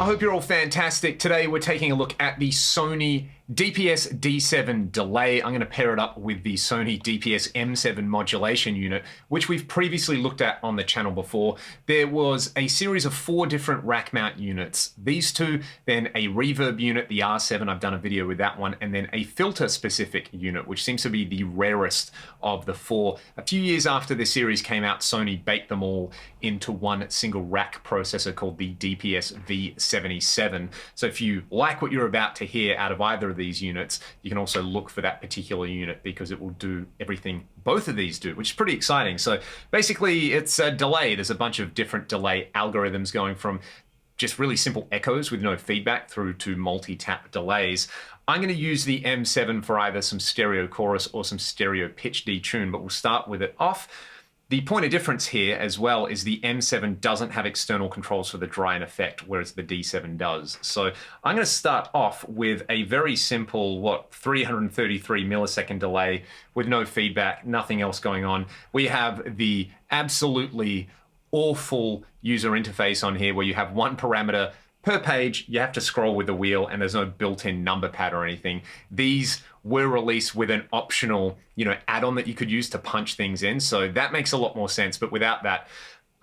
hope you're all fantastic. Today we're taking a look at the Sony DPS D7 delay. I'm going to pair it up with the Sony DPS M7 modulation unit, which we've previously looked at on the channel before. There was a series of 4 different rack mount units. These two, then a reverb unit, the R7, I've done a video with that one, and then a filter specific unit, which seems to be the rarest of the 4. A few years after this series came out, Sony baked them all into one single rack processor called the DPS V77. So if you like what you're about to hear out of either of these units, you can also look for that particular unit because it will do everything both of these do, which is pretty exciting. So basically it's a delay. There's a bunch of different delay algorithms going from just really simple echoes with no feedback through to multi-tap delays. I'm going to use the M7 for either some stereo chorus or some stereo pitch detune, but we'll start with it off. The point of difference here as well is the M7 doesn't have external controls for the dry-in effect, whereas the D7 does. So I'm going to start off with a very simple, 333 millisecond delay with no feedback, nothing else going on. We have the absolutely awful user interface on here where you have one parameter per page, you have to scroll with the wheel, and there's no built-in number pad or anything. These were released with an optional, add-on that you could use to punch things in. So that makes a lot more sense. But without that,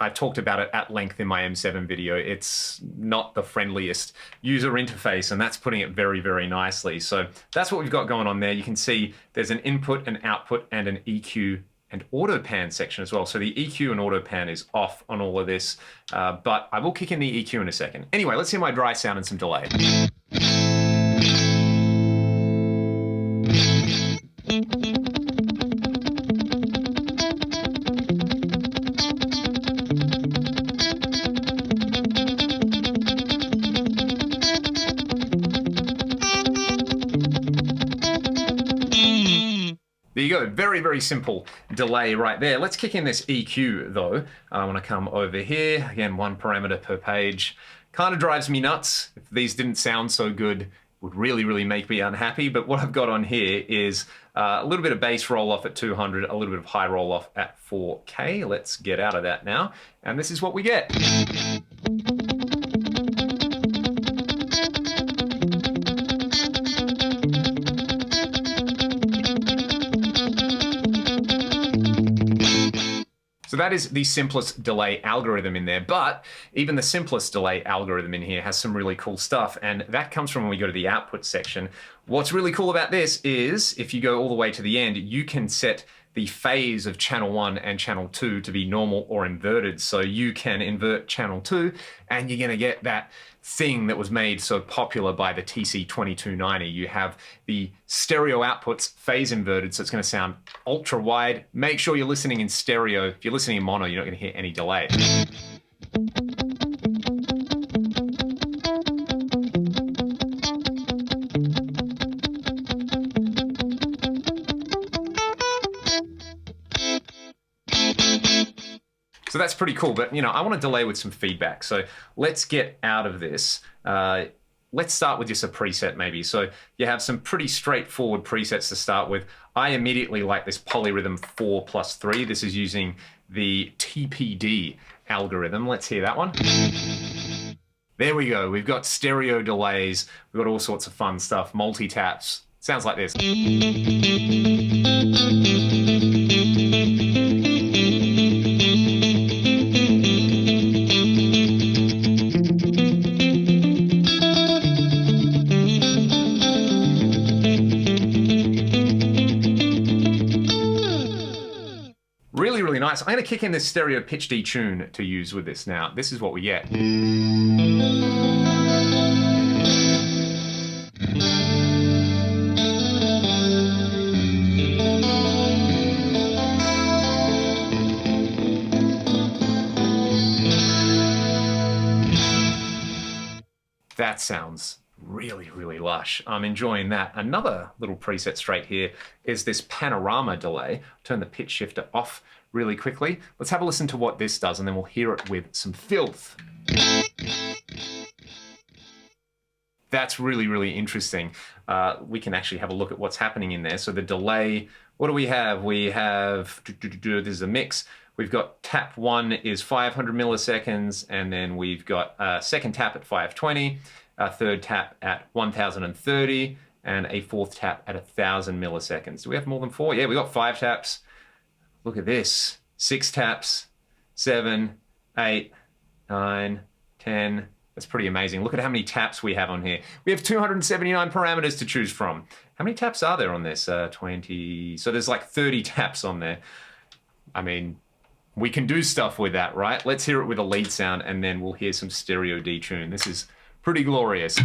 I talked about it at length in my M7 video. It's not the friendliest user interface, and that's putting it very, very nicely. So that's what we've got going on there. You can see there's an input, an output, and an EQ and auto pan section as well. So the EQ and auto pan is off on all of this, but I will kick in the EQ in a second. Anyway, let's hear my dry sound and some delay. There you go, very, very simple delay right there. Let's kick in this EQ though. I want to come over here, again, one parameter per page. Kind of drives me nuts. If these didn't sound so good, would really, really make me unhappy. But what I've got on here is a little bit of bass roll off at 200, a little bit of high roll off at 4K. Let's get out of that now. And this is what we get. So that is the simplest delay algorithm in there, but even the simplest delay algorithm in here has some really cool stuff, and that comes from when we go to the output section. What's really cool about this is if you go all the way to the end, you can set the phase of channel 1 and channel 2 to be normal or inverted. So you can invert channel 2 and you're gonna get that thing that was made so popular by the TC2290. You have the stereo outputs phase inverted, so it's gonna sound ultra wide. Make sure you're listening in stereo. If you're listening in mono, you're not gonna hear any delay. So that's pretty cool, but I want to delay with some feedback. So let's get out of this. Let's start with just a preset maybe. So you have some pretty straightforward presets to start with. I immediately like this polyrhythm 4+3. This is using the TPD algorithm. Let's hear that one. There we go. We've got stereo delays. We've got all sorts of fun stuff. Multi-taps. Sounds like this. Really, really nice. I'm going to kick in this stereo pitch detune to use with this now. This is what we get. That sounds really, really lush. I'm enjoying that. Another little preset straight here is this Panorama Delay. Turn the pitch shifter off really quickly. Let's have a listen to what this does, and then we'll hear it with some filth. That's really, really interesting. We can actually have a look at what's happening in there. So the delay, what do we have? We have, this is a mix. We've got tap 1 is 500 milliseconds, and then we've got a second tap at 520, a third tap at 1030, and a fourth tap at 1000 milliseconds. Do we have more than 4? Yeah, we got 5 taps. Look at this. 6 taps, 7, 8, 9, 10. That's pretty amazing. Look at how many taps we have on here. We have 279 parameters to choose from. How many taps are there on this? 20. So there's like 30 taps on there. I mean, we can do stuff with that, right? Let's hear it with a lead sound, and then we'll hear some stereo detune. This is pretty glorious.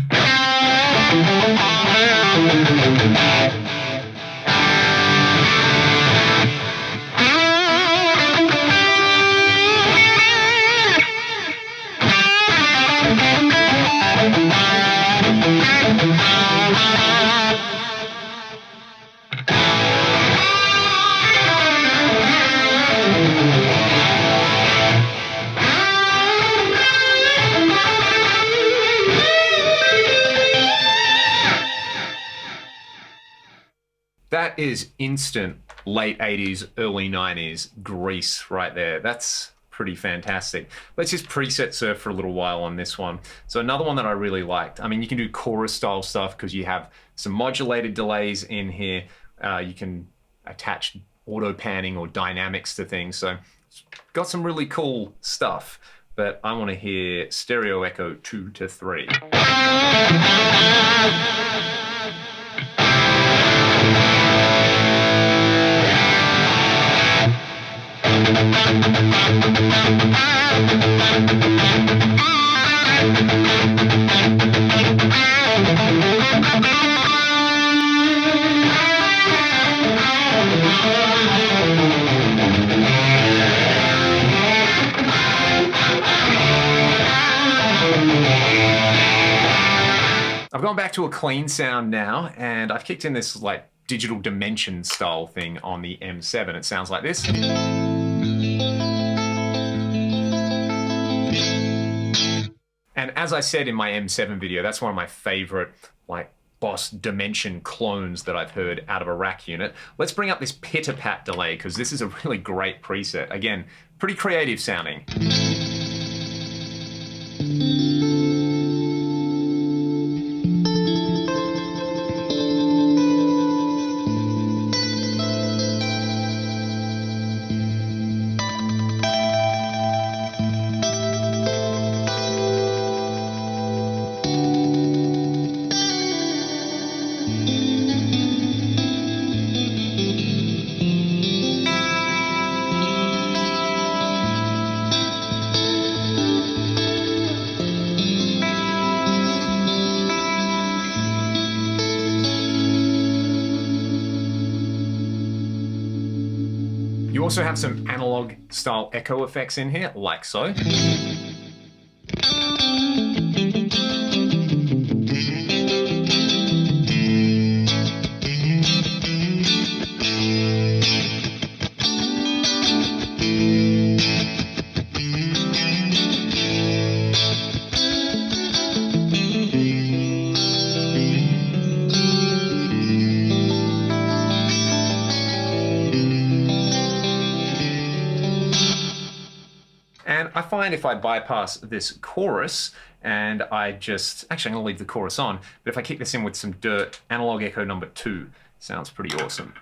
That is instant late 80s, early 90s Grease right there. That's pretty fantastic. Let's just preset surf for a little while on this one. So another one that I really liked. I mean, you can do chorus style stuff because you have some modulated delays in here. You can attach auto panning or dynamics to things. So it's got some really cool stuff. But I want to hear stereo echo 2 to 3. I've gone back to a clean sound now, and I've kicked in this like digital dimension style thing on the M7. It sounds like this. And as I said in my M7 video, that's one of my favorite like Boss dimension clones that I've heard out of a rack unit. Let's bring up this pitter-pat delay because this is a really great preset. Again, pretty creative sounding. You also have some analog style echo effects in here, like so. And I find if I bypass this chorus and I just, actually I'm gonna leave the chorus on, but if I kick this in with some dirt, analog echo number 2 sounds pretty awesome.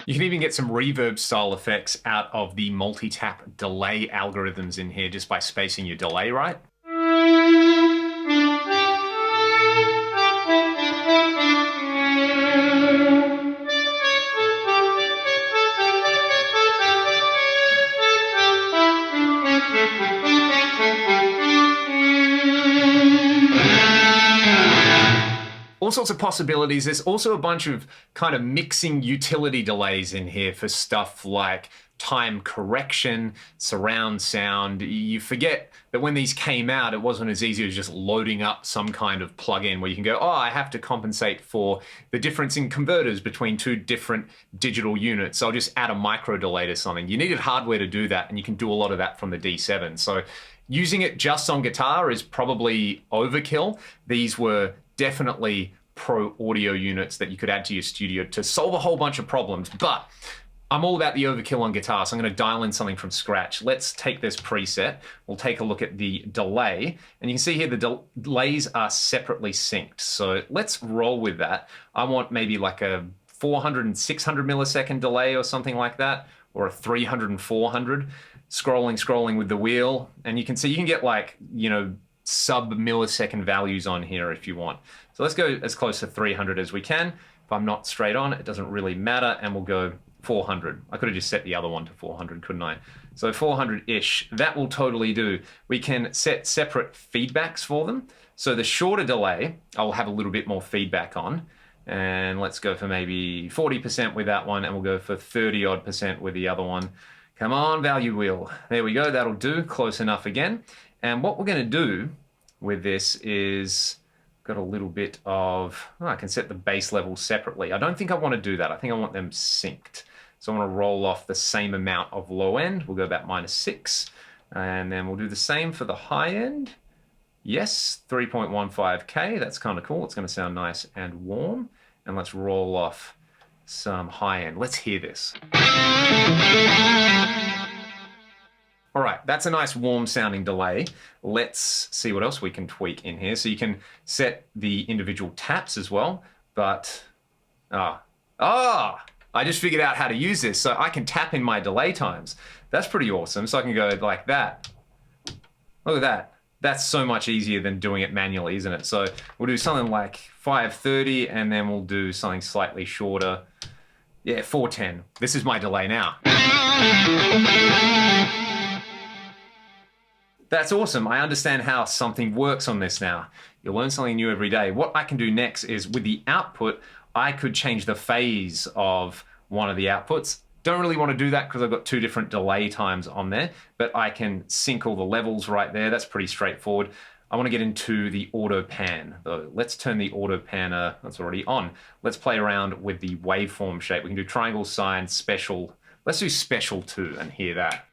You can even get some reverb style effects out of the multi-tap delay algorithms in here just by spacing your delay right. all sorts of possibilities. There's also a bunch of kind of mixing utility delays in here for stuff like time correction, surround sound. You forget that when these came out, it wasn't as easy as just loading up some kind of plugin where you can go, oh, I have to compensate for the difference in converters between two different digital units. So I'll just add a micro delay to something. You needed hardware to do that, and you can do a lot of that from the D7. So using it just on guitar is probably overkill. These were definitely pro audio units that you could add to your studio to solve a whole bunch of problems. But I'm all about the overkill on guitar, so I'm going to dial in something from scratch. Let's take this preset. We'll take a look at the delay, and you can see here the delays are separately synced. So let's roll with that. I want maybe like a 400 and 600 millisecond delay or something like that, or a 300 and 400. Scrolling with the wheel, and you can see you can get like, you know, sub-millisecond values on here if you want. So let's go as close to 300 as we can. If I'm not straight on, it doesn't really matter, and we'll go 400. I could have just set the other one to 400, couldn't I? So 400-ish, that will totally do. We can set separate feedbacks for them. So the shorter delay, I'll have a little bit more feedback on. And let's go for maybe 40% with that one, and we'll go for 30-odd% with the other one. Come on, value wheel. There we go, that'll do, close enough again. And what we're gonna do with this is, got a little bit of, oh, I can set the bass level separately. I don't think I wanna do that. I think I want them synced. So I'm gonna roll off the same amount of low end. We'll go about -6. And then we'll do the same for the high end. Yes, 3.15K, that's kind of cool. It's gonna sound nice and warm. And let's roll off some high end. Let's hear this. All right, that's a nice warm sounding delay. Let's see what else we can tweak in here. So you can set the individual taps as well, but, I just figured out how to use this. So I can tap in my delay times. That's pretty awesome. So I can go like that. Look at that. That's so much easier than doing it manually, isn't it? So we'll do something like 530, and then we'll do something slightly shorter. Yeah, 410. This is my delay now. That's awesome. I understand how something works on this now. You'll learn something new every day. What I can do next is with the output, I could change the phase of one of the outputs. Don't really want to do that because I've got two different delay times on there, but I can sync all the levels right there. That's pretty straightforward. I want to get into the auto pan though. Let's turn the auto panner, that's already on. Let's play around with the waveform shape. We can do triangle, sine, special. Let's do special 2 and hear that.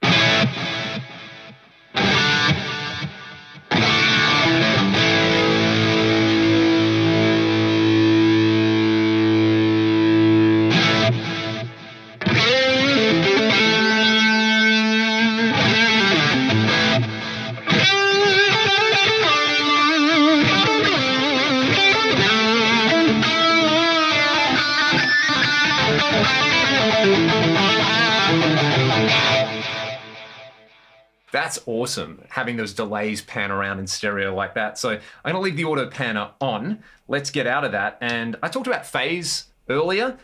That's awesome, having those delays pan around in stereo like that. So I'm gonna leave the auto panner on. Let's get out of that. And I talked about phase earlier.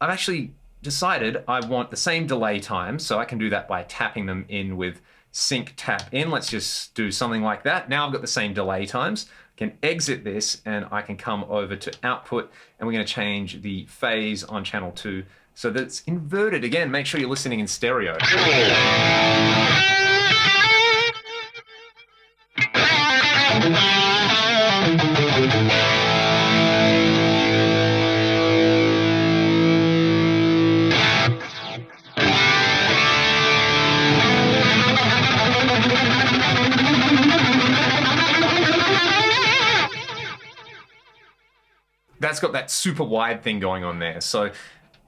I've actually decided I want the same delay time, so I can do that by tapping them in with sync tap in. Let's just do something like that. Now I've got the same delay times. I can exit this and I can come over to output, and we're gonna change the phase on channel 2 so that it's inverted. Again, make sure you're listening in stereo. That's got that super wide thing going on there. So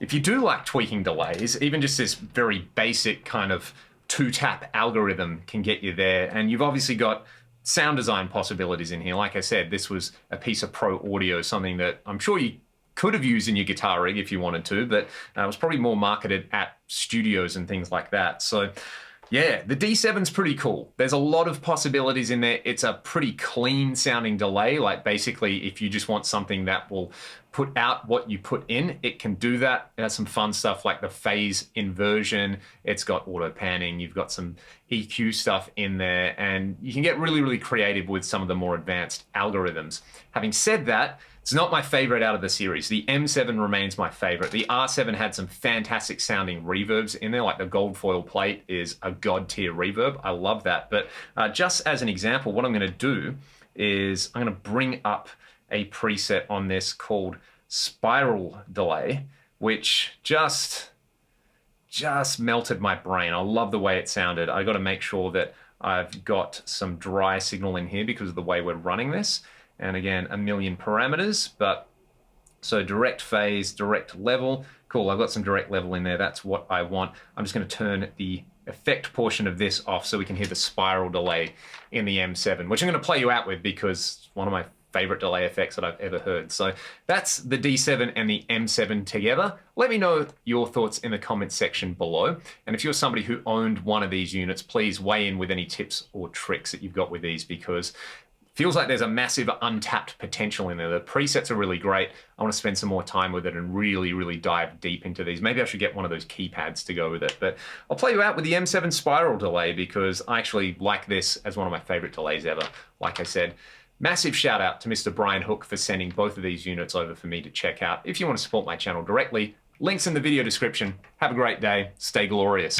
if you do like tweaking delays, even just this very basic kind of 2-tap algorithm can get you there. And you've obviously got sound design possibilities in here. Like I said, this was a piece of pro audio, something that I'm sure you could have used in your guitar rig if you wanted to, but it was probably more marketed at studios and things like that. So yeah, the D7's pretty cool. There's a lot of possibilities in there. It's a pretty clean sounding delay. Like basically, if you just want something that will put out what you put in, it can do that. It has some fun stuff like the phase inversion. It's got auto panning. You've got some EQ stuff in there, and you can get really, really creative with some of the more advanced algorithms. Having said that, It's not my favorite out of the series. The M7 remains my favorite. The R7 had some fantastic sounding reverbs in there, like the gold foil plate is a god tier reverb. I love that. But just as an example, what I'm going to do is I'm going to bring up a preset on this called Spiral Delay, which just melted my brain. I love the way it sounded. I got to make sure that I've got some dry signal in here because of the way we're running this. And again, a million parameters, but so direct phase, direct level. Cool, I've got some direct level in there. That's what I want. I'm just going to turn the effect portion of this off so we can hear the spiral delay in the M7, which I'm going to play you out with because it's one of my favorite delay effects that I've ever heard. So that's the D7 and the M7 together. Let me know your thoughts in the comments section below. And if you're somebody who owned one of these units, please weigh in with any tips or tricks that you've got with these, because feels like there's a massive untapped potential in there. The presets are really great. I want to spend some more time with it and really dive deep into these. Maybe I should get one of those keypads to go with it. But I'll play you out with the M7 Spiral Delay because I actually like this as one of my favorite delays ever. Like I said, massive shout out to Mr. Brian Hook for sending both of these units over for me to check out. If you want to support my channel directly, links in the video description. Have a great day. Stay glorious.